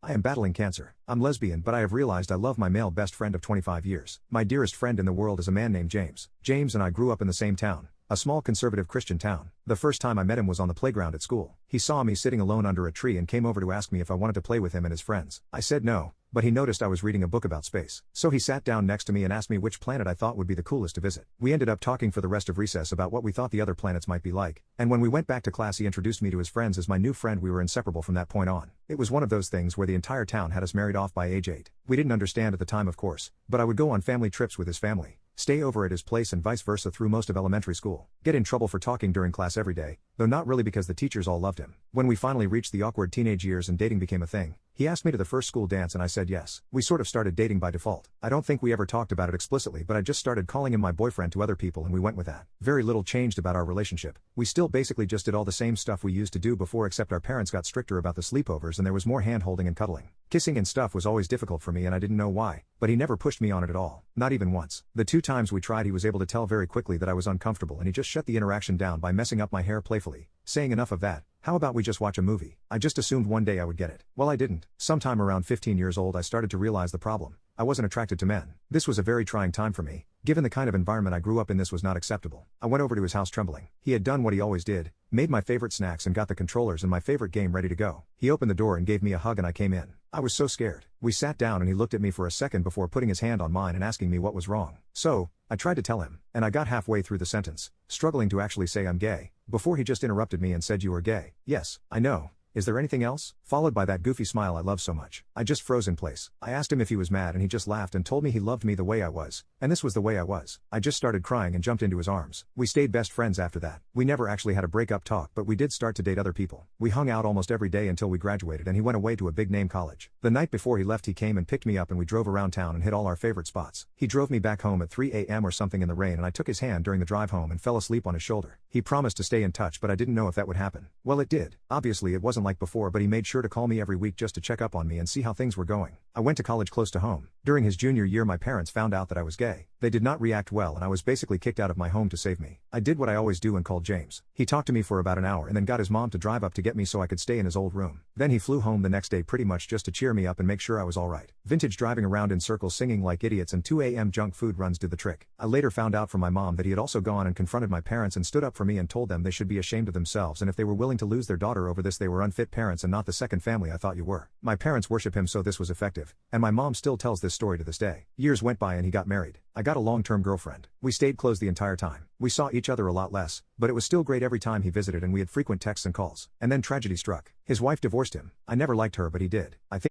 I am battling cancer. I'm lesbian, but I have realized I love my male best friend of 25 years. My dearest friend in the world is a man named James. James and I grew up in the same town, a small conservative Christian town. The first time I met him was on the playground at school. He saw me sitting alone under a tree and came over to ask me if I wanted to play with him and his friends. I said no, but he noticed I was reading a book about space. So he sat down next to me and asked me which planet I thought would be the coolest to visit. We ended up talking for the rest of recess about what we thought the other planets might be like, and when we went back to class he introduced me to his friends as my new friend. We were inseparable from that point on. It was one of those things where the entire town had us married off by age 8. We didn't understand at the time, of course, but I would go on family trips with his family, stay over at his place and vice versa through most of elementary school, get in trouble for talking during class every day, though not really because the teachers all loved him. When we finally reached the awkward teenage years and dating became a thing, he asked me to the first school dance and I said yes. We sort of started dating by default. I don't think we ever talked about it explicitly, but I just started calling him my boyfriend to other people and we went with that. Very little changed about our relationship. We still basically just did all the same stuff we used to do before, except our parents got stricter about the sleepovers and there was more hand-holding and cuddling. Kissing and stuff was always difficult for me and I didn't know why, but he never pushed me on it at all. Not even once. The 2 times we tried he was able to tell very quickly that I was uncomfortable and he just shut the interaction down by messing up my hair playfully, saying enough of that. How about we just watch a movie? I just assumed one day I would get it. Well, I didn't. Sometime around 15 years old I started to realize the problem. I wasn't attracted to men. This was a very trying time for me. Given the kind of environment I grew up in, this was not acceptable. I went over to his house trembling. He had done what he always did, made my favorite snacks and got the controllers and my favorite game ready to go. He opened the door and gave me a hug and I came in. I was so scared. We sat down and he looked at me for a second before putting his hand on mine and asking me what was wrong. So, I tried to tell him, and I got halfway through the sentence, struggling to actually say I'm gay, before he just interrupted me and said, "You are gay." "Yes, I know. Is there anything else?" Followed by that goofy smile I love so much. I just froze in place. I asked him if he was mad and he just laughed and told me he loved me the way I was, and this was the way I was. I just started crying and jumped into his arms. We stayed best friends after that. We never actually had a breakup talk, but we did start to date other people. We hung out almost every day until we graduated and he went away to a big name college. The night before he left he came and picked me up and we drove around town and hit all our favorite spots. He drove me back home at 3 a.m. or something in the rain and I took his hand during the drive home and fell asleep on his shoulder. He promised to stay in touch, but I didn't know if that would happen. Well, it did. Obviously it wasn't like before, but he made sure to call me every week just to check up on me and see how things were going. I went to college close to home. During his junior year my parents found out that I was gay. They did not react well and I was basically kicked out of my home to save me. I did what I always do and called James. He talked to me for about an hour and then got his mom to drive up to get me so I could stay in his old room. Then he flew home the next day pretty much just to cheer me up and make sure I was alright. Vintage driving around in circles singing like idiots and 2 a.m. junk food runs did the trick. I later found out from my mom that he had also gone and confronted my parents and stood up for me and told them they should be ashamed of themselves, and if they were willing to lose their daughter over this they were unfit parents and not the second family I thought you were. My parents worship him, so this was effective, and my mom still tells this story to this day. Years went by and he got married. I got a long-term girlfriend. We stayed close the entire time. We saw each other a lot less, but it was still great every time he visited and we had frequent texts and calls. And then tragedy struck. His wife divorced him. I never liked her, but he did. I think